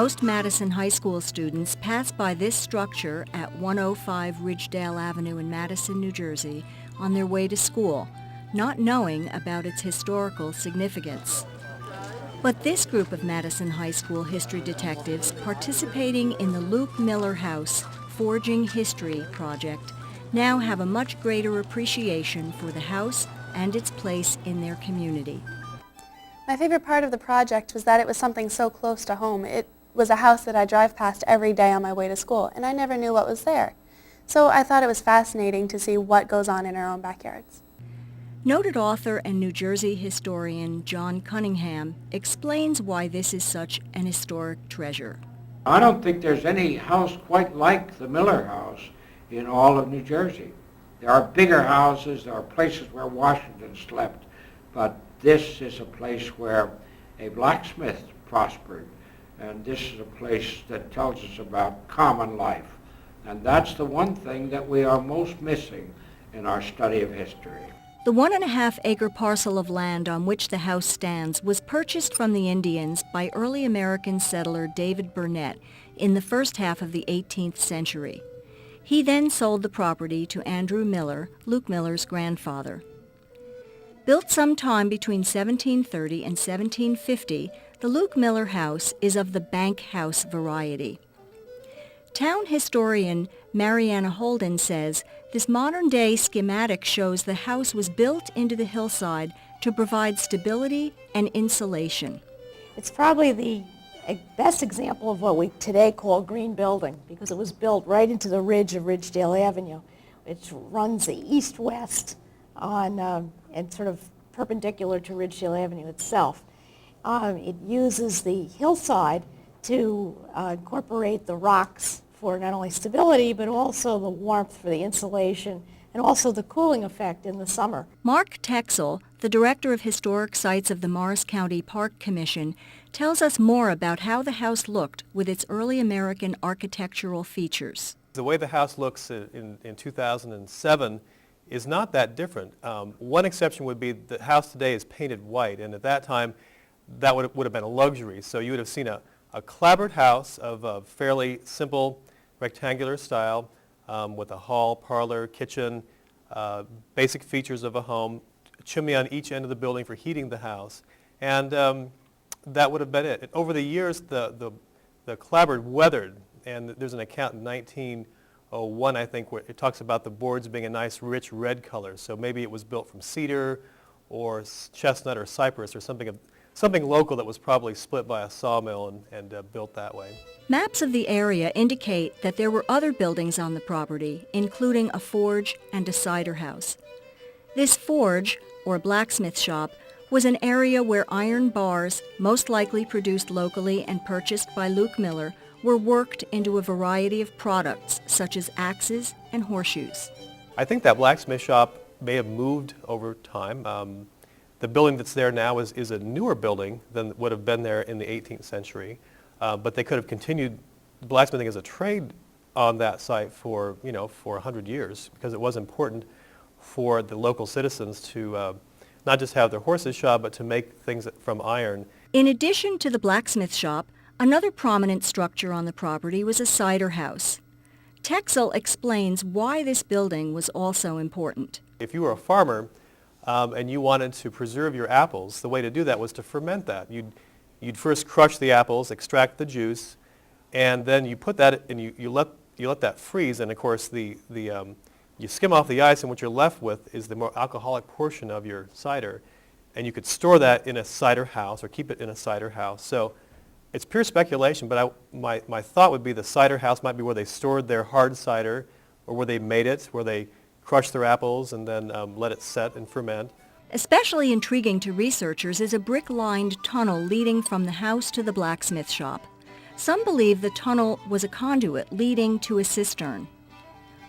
Most Madison High School students pass by this structure at 105 Ridgedale Avenue in Madison, New Jersey, on their way to school, not knowing about its historical significance. But this group of Madison High School history detectives participating in the Luke Miller House Forging History project now have a much greater appreciation for the house and its place in their community. My favorite part of the project was that it was something so close to home. It was a house that I drive past every day on my way to school, and I never knew what was there. So I thought it was fascinating to see what goes on in our own backyards. Noted author and New Jersey historian John Cunningham explains why this is such an historic treasure. I don't think there's any house quite like the Miller House in all of New Jersey. There are bigger houses, there are places where Washington slept, but this is a place where a blacksmith prospered, and this is a place that tells us about common life. And that's the one thing that we are most missing in our study of history. The 1.5-acre parcel of land on which the house stands was purchased from the Indians by early American settler David Burnett in the first half of the 18th century. He then sold the property to Andrew Miller, Luke Miller's grandfather. Built sometime between 1730 and 1750, the Luke Miller House is of the bank house variety. Town historian Mariana Holden says this modern-day schematic shows the house was built into the hillside to provide stability and insulation. It's probably the best example of what we today call green building, because it was built right into the ridge of Ridgedale Avenue, which runs east-west on and sort of perpendicular to Ridgedale Avenue itself. It uses the hillside to incorporate the rocks for not only stability, but also the warmth for the insulation and also the cooling effect in the summer. Mark Texel, the director of historic sites of the Morris County Park Commission, tells us more about how the house looked with its early American architectural features. The way the house looks in 2007 is not that different. One exception would be the house today is painted white, and at that time that would have been a luxury. So you would have seen a clapboard house of a fairly simple rectangular style with a hall, parlor, kitchen, basic features of a home, a chimney on each end of the building for heating the house, and that would have been it. And over the years, the clapboard weathered, and there's an account in 1901, I think, where it talks about the boards being a nice rich red color. So maybe it was built from cedar or chestnut or cypress or something local that was probably split by a sawmill and built that way. Maps of the area indicate that there were other buildings on the property, including a forge and a cider house. This forge, or blacksmith shop, was an area where iron bars, most likely produced locally and purchased by Luke Miller, were worked into a variety of products, such as axes and horseshoes. I think that blacksmith shop may have moved over time. The building that's there now is a newer building than would have been there in the 18th century, but they could have continued blacksmithing as a trade on that site for 100 years, because it was important for the local citizens to not just have their horses shod, but to make things from iron. In addition to the blacksmith shop, another prominent structure on the property was a cider house. Texel explains why this building was also important. If you were a farmer and you wanted to preserve your apples, the way to do that was to ferment that. You'd first crush the apples, extract the juice, and then you put that and you let that freeze. And of course, you skim off the ice, and what you're left with is the more alcoholic portion of your cider. And you could store that in a cider house or keep it in a cider house. So it's pure speculation, but my thought would be the cider house might be where they stored their hard cider, or where they made it, where they crushed their apples and then let it set and ferment. Especially intriguing to researchers is a brick-lined tunnel leading from the house to the blacksmith shop. Some believe the tunnel was a conduit leading to a cistern.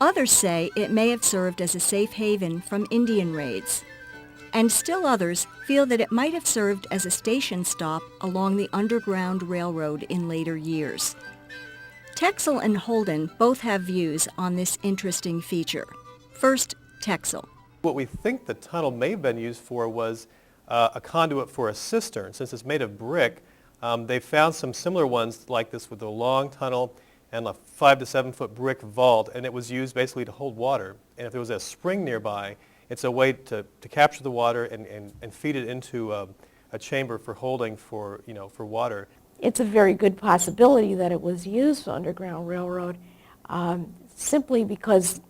Others say it may have served as a safe haven from Indian raids. And still others feel that it might have served as a station stop along the Underground Railroad in later years. Texel and Holden both have views on this interesting feature. First, Texel. What we think the tunnel may have been used for was a conduit for a cistern. Since it's made of brick, They found some similar ones like this with a long tunnel and a 5 to 7 foot brick vault, and it was used basically to hold water. And if there was a spring nearby, it's a way to capture the water and feed it into a chamber for holding for water. It's a very good possibility that it was used for Underground Railroad, simply because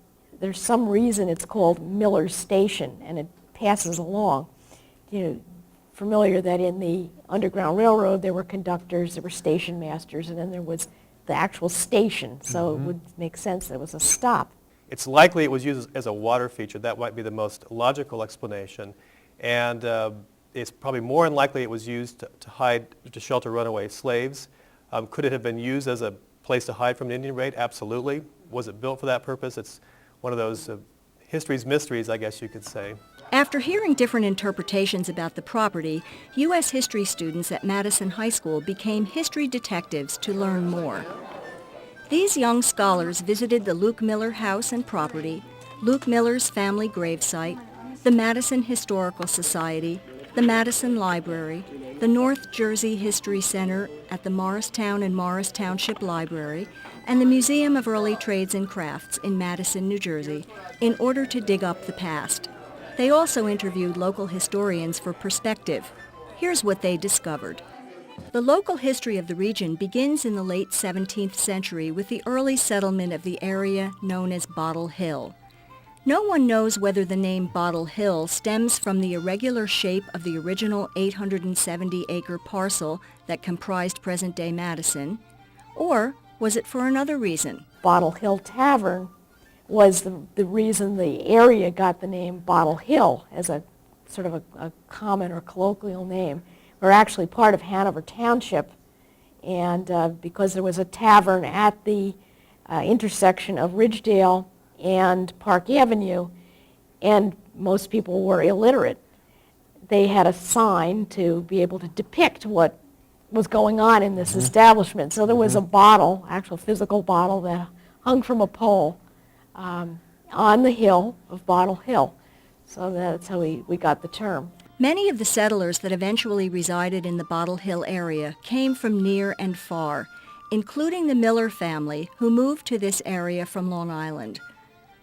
there's some reason it's called Miller's Station, and it passes along. Familiar that in the Underground Railroad there were conductors, there were station masters, and then there was the actual station, so it would make sense that it was a stop. It's likely it was used as a water feature. That might be the most logical explanation. And it's probably more unlikely it was used to shelter runaway slaves. Could it have been used as a place to hide from an Indian raid? Absolutely. Was it built for that purpose? It's one of those history's mysteries, I guess you could say. After hearing different interpretations about the property, U.S. history students at Madison High School became history detectives to learn more. These young scholars visited the Luke Miller house and property, Luke Miller's family gravesite, the Madison Historical Society, the Madison Library, the North Jersey History Center at the Morristown and Morris Township Library, and the Museum of Early Trades and Crafts in Madison, New Jersey, in order to dig up the past. They also interviewed local historians for perspective. Here's what they discovered. The local history of the region begins in the late 17th century with the early settlement of the area known as Bottle Hill. No one knows whether the name Bottle Hill stems from the irregular shape of the original 870-acre parcel that comprised present-day Madison, or was it for another reason? Bottle Hill Tavern was the reason the area got the name Bottle Hill as a sort of a common or colloquial name. We're actually part of Hanover Township, and because there was a tavern at the intersection of Ridgedale and Park Avenue, and most people were illiterate, they had a sign to be able to depict what was going on in this establishment. So there was a bottle, actual physical bottle, that hung from a pole on the hill of Bottle Hill. So that's how we got the term. Many of the settlers that eventually resided in the Bottle Hill area came from near and far, including the Miller family, who moved to this area from Long Island.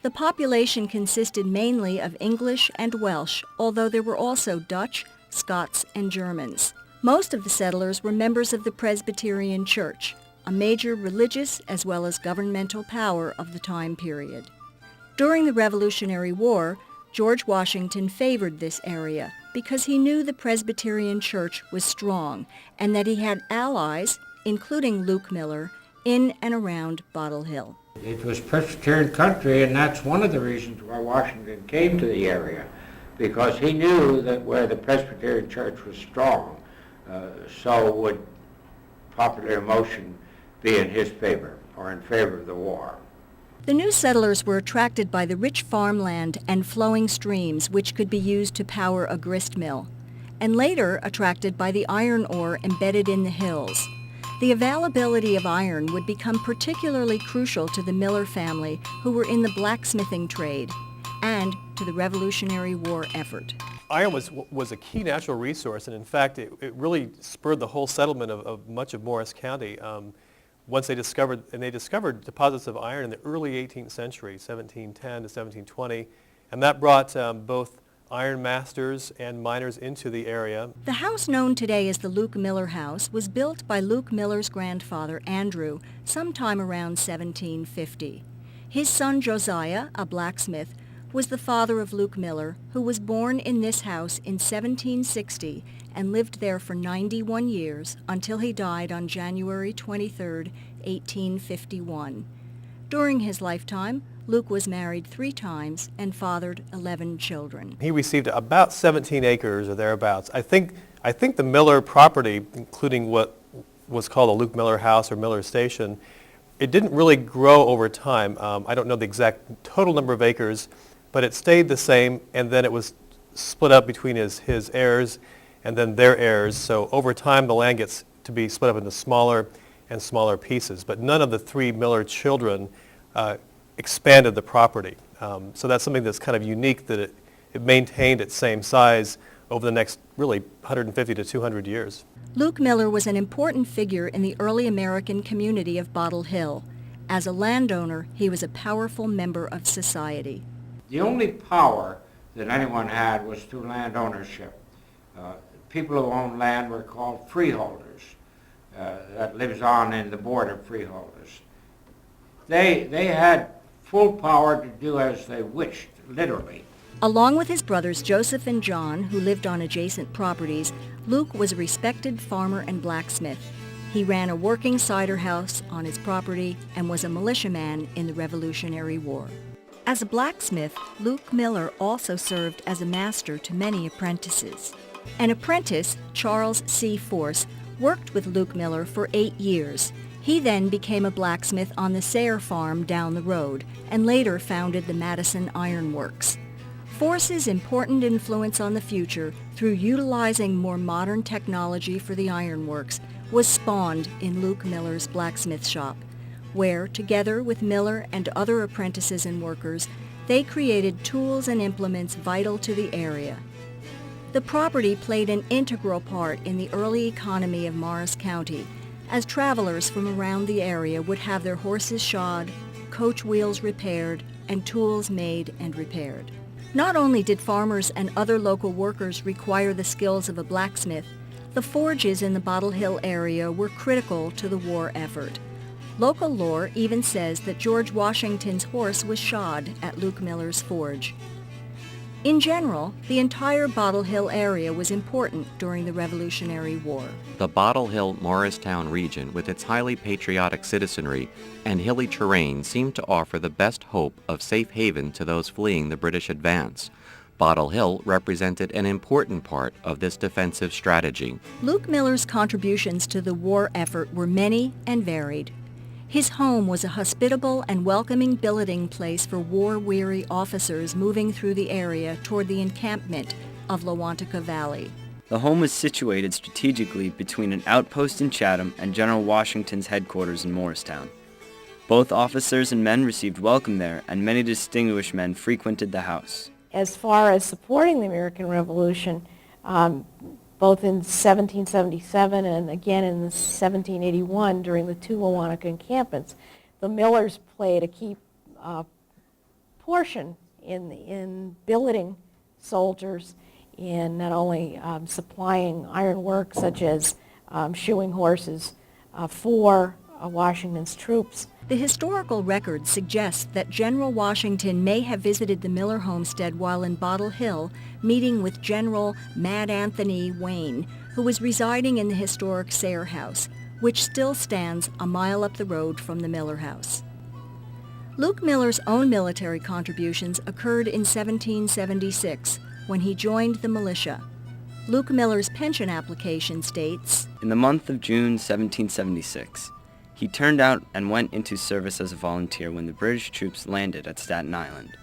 The population consisted mainly of English and Welsh, although there were also Dutch, Scots, and Germans. Most of the settlers were members of the Presbyterian Church, a major religious as well as governmental power of the time period. During the Revolutionary War, George Washington favored this area because he knew the Presbyterian Church was strong and that he had allies, including Luke Miller, in and around Bottle Hill. It was Presbyterian country, and that's one of the reasons why Washington came to the area, because he knew that where the Presbyterian Church was strong, so would popular emotion be in his favor or in favor of the war. The new settlers were attracted by the rich farmland and flowing streams which could be used to power a grist mill, and later attracted by the iron ore embedded in the hills. The availability of iron would become particularly crucial to the Miller family, who were in the blacksmithing trade, and to the Revolutionary War effort. Iron was a key natural resource, and in fact it really spurred the whole settlement of much of Morris County. Once they discovered deposits of iron in the early 18th century, 1710 to 1720, and that brought both iron masters and miners into the area. The house known today as the Luke Miller House was built by Luke Miller's grandfather, Andrew, sometime around 1750. His son Josiah, a blacksmith, was the father of Luke Miller, who was born in this house in 1760 and lived there for 91 years until he died on January 23, 1851. During his lifetime, Luke was married 3 times and fathered 11 children. He received about 17 acres or thereabouts. I think the Miller property, including what was called the Luke Miller House or Miller Station, it didn't really grow over time. I don't know the exact total number of acres, but it stayed the same, and then it was split up between his heirs and then their heirs. So over time, the land gets to be split up into smaller and smaller pieces. But none of the 3 Miller children expanded the property. So that's something that's kind of unique, that it maintained its same size over the next really 150 to 200 years. Luke Miller was an important figure in the early American community of Bottle Hill. As a landowner, he was a powerful member of society. The only power that anyone had was through land ownership. People who owned land were called freeholders. That lives on in the board of freeholders. They had full power to do as they wished, literally. Along with his brothers Joseph and John, who lived on adjacent properties, Luke was a respected farmer and blacksmith. He ran a working cider house on his property and was a militiaman in the Revolutionary War. As a blacksmith, Luke Miller also served as a master to many apprentices. An apprentice, Charles C. Force, worked with Luke Miller for 8 years. He then became a blacksmith on the Sayre farm down the road and later founded the Madison Iron Works. Force's important influence on the future through utilizing more modern technology for the ironworks was spawned in Luke Miller's blacksmith shop, where, together with Miller and other apprentices and workers, they created tools and implements vital to the area. The property played an integral part in the early economy of Morris County, as travelers from around the area would have their horses shod, coach wheels repaired, and tools made and repaired. Not only did farmers and other local workers require the skills of a blacksmith, the forges in the Bottle Hill area were critical to the war effort. Local lore even says that George Washington's horse was shod at Luke Miller's forge. In general, the entire Bottle Hill area was important during the Revolutionary War. The Bottle Hill-Morristown region, with its highly patriotic citizenry and hilly terrain, seemed to offer the best hope of safe haven to those fleeing the British advance. Bottle Hill represented an important part of this defensive strategy. Luke Miller's contributions to the war effort were many and varied. His home was a hospitable and welcoming billeting place for war-weary officers moving through the area toward the encampment of Lawantaka Valley. The home was situated strategically between an outpost in Chatham and General Washington's headquarters in Morristown. Both officers and men received welcome there, and many distinguished men frequented the house. As far as supporting the American Revolution, both in 1777 and again in 1781 during the two Lawantaka encampments, the Millers played a key portion in billeting soldiers, in not only supplying ironwork such as shoeing horses for Washington's troops. The historical record suggests that General Washington may have visited the Miller homestead while in Bottle Hill, meeting with General Mad Anthony Wayne, who was residing in the historic Sayre House, which still stands a mile up the road from the Miller House. Luke Miller's own military contributions occurred in 1776, when he joined the militia. Luke Miller's pension application states, In the month of June 1776, he turned out and went into service as a volunteer when the British troops landed at Staten Island.